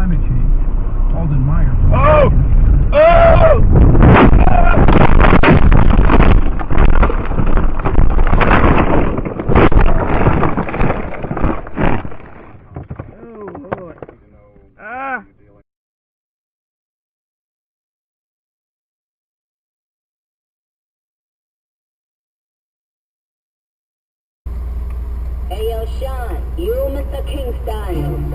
climate change. Alden Meyer. Oh! Oh! Hey yo, Sean, you Mr. Kingston.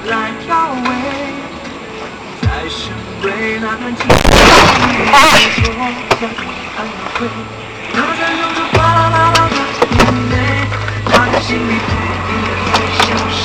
Like always， 在深闺那段情，说让你安慰，有着有着哗啦啦啦的眼泪，放在心里不定的会想谁。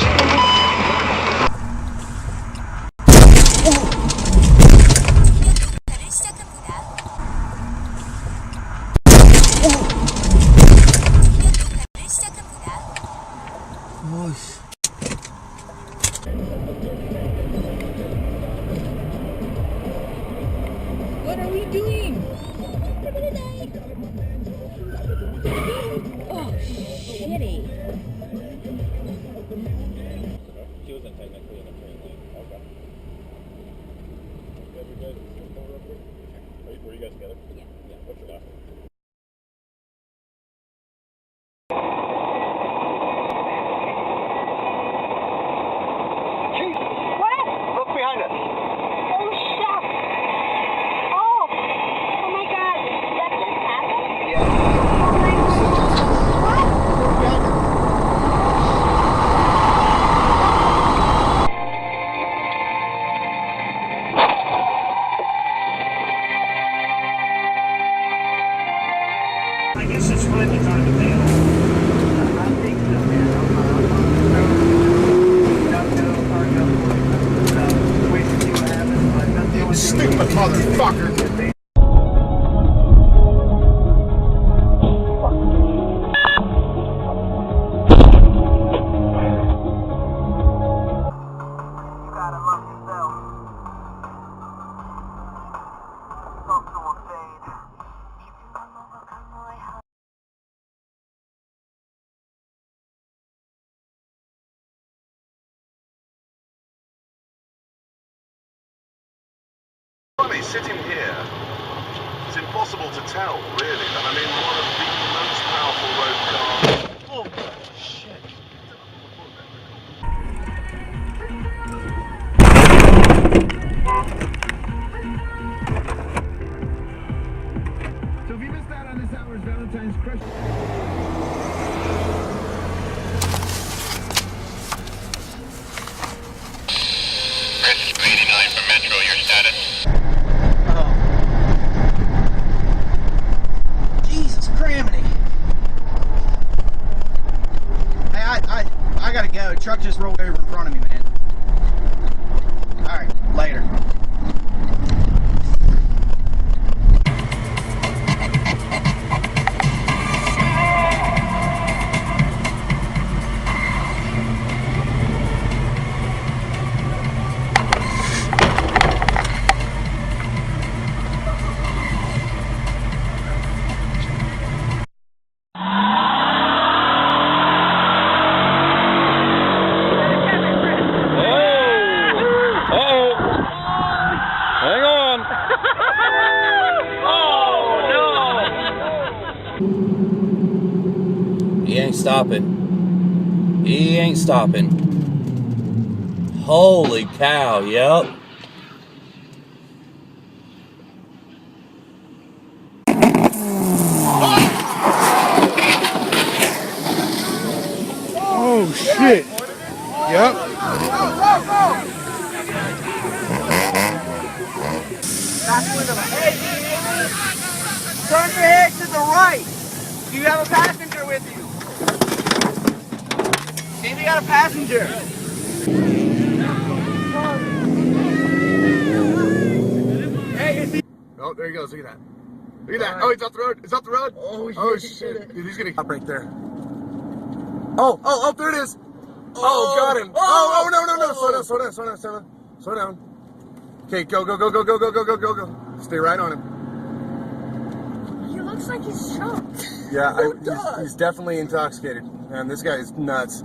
What are we doing? Oh, shitty. She wasn't technically in a train lane. Okay. You guys pull real quick? Were you guys together? Yeah. What's your last name? I guess it's finally time to bail. I think so, man. Wait to see what happens, but that's the only Stupid motherfucker! Funny, sitting here, it's impossible to tell, really, that I'm in one of the most powerful road cars. Oh, shit. So if you missed out on this hour's Valentine's Crush... Francisco 89 for Metro, your status? Jesus criminy. Hey, I gotta go. Truck just rolled over in front of me, man. Alright, later. He ain't stopping. He ain't stopping. Holy cow, yep. Oh shit! Yep. Turn your head to the right. Do you have a passenger with you? See if you got a passenger. Oh, there he goes. Look at that. Look at that. Oh, he's off the road. It's off the road. Oh, Oh shit. Dude, he's gonna stop right there. Oh, there it is. Oh, got him. Oh, no. Slow down. Okay, go. Stay right on him. He looks like he's shocked. Yeah, he's definitely intoxicated. Man, this guy is nuts.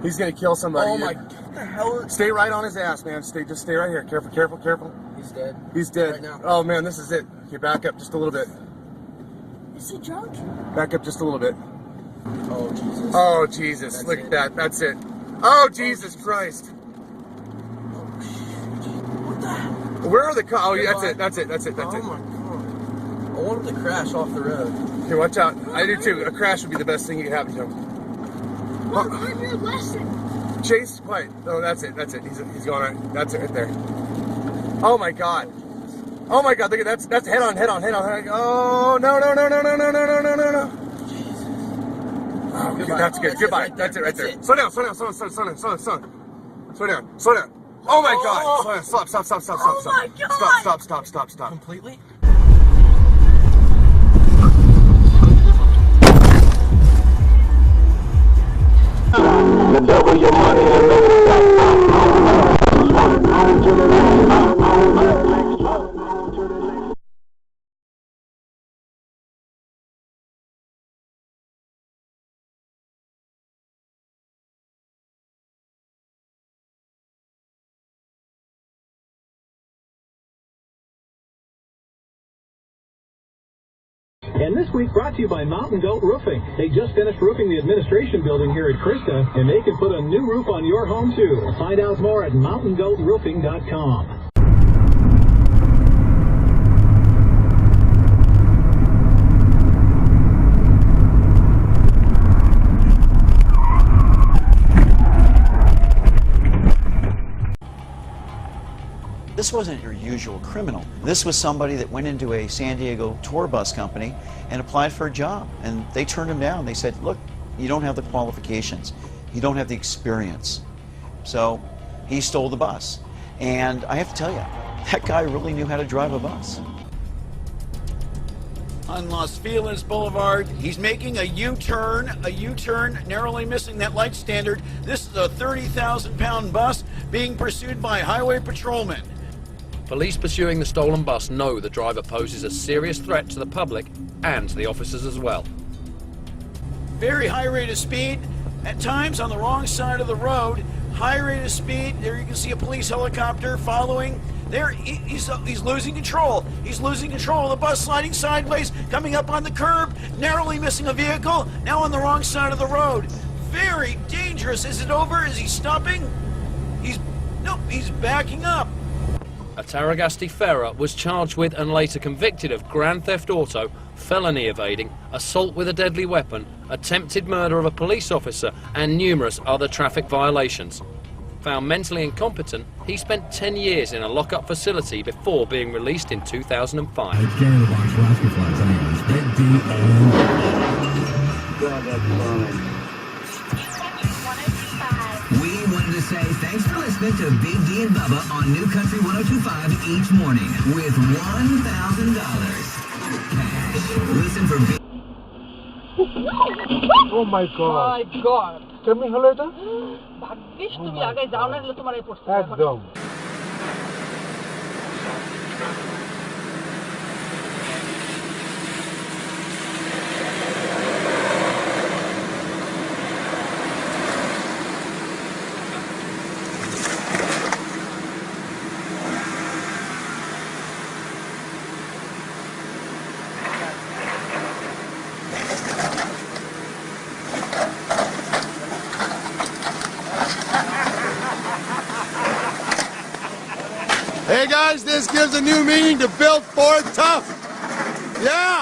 He's gonna kill somebody. Oh my, what the hell? Stay right on his ass, man. Just stay right here. Careful. He's dead. He's dead. Right now. Oh man, this is it. Okay, back up just a little bit. Is he drunk? Back up just a little bit. Oh Jesus. Oh Jesus, look at that. That's it. Oh Jesus Christ. What the hell? Where are the cars? Oh, yeah, that's it. Oh my God. I wanted to crash off the road. Okay, watch out. I do too. A crash would be the best thing you could happen to him. Well, learn your lesson. Chase, quiet. Oh, that's it. He's going right. That's it right there. Oh my God. Look at that's head on. Oh no. Oh, okay, that's good. Goodbye. That's it right there. Slow down. Slow down. Oh my God. Stop. Oh my God. Stop. Completely? And this week brought to you by Mountain Goat Roofing. They just finished roofing the administration building here at Krista, and they can put a new roof on your home too. Find out more at mountaingoatroofing.com. This wasn't your usual criminal. This was somebody that went into a San Diego tour bus company and applied for a job. And they turned him down. They said, look, you don't have the qualifications. You don't have the experience. So he stole the bus. And I have to tell you, that guy really knew how to drive a bus. On Los Feliz Boulevard, he's making a U-turn, narrowly missing that light standard. This is a 30,000-pound bus being pursued by highway patrolmen. Police pursuing the stolen bus know the driver poses a serious threat to the public and to the officers as well. Very high rate of speed, at times on the wrong side of the road. High rate of speed, there you can see a police helicopter following. There, he's losing control. He's losing control of the bus, sliding sideways, coming up on the curb, narrowly missing a vehicle, now on the wrong side of the road. Very dangerous. Is it over? Is he stopping? Nope, he's backing up. A Tarragasti Ferrer was charged with and later convicted of grand theft auto, felony evading, assault with a deadly weapon, attempted murder of a police officer and numerous other traffic violations. Found mentally incompetent, he spent 10 years in a lock-up facility before being released in 2005. It's Canada Box Alaska Flights anyways. Big D God, that's fine. We wanted to say thanks for listening to Big D and Bubba on New Country 102.5 each morning with $1,000 cash. Listen for Big. Oh my God. My God. Tell me hello later. ভাগ্যিস তুমি আগে যাও না, দিলে তোমার এই প্রশ্ন একদম। Hey guys, this gives a new meaning to Built Ford Tough. Yeah.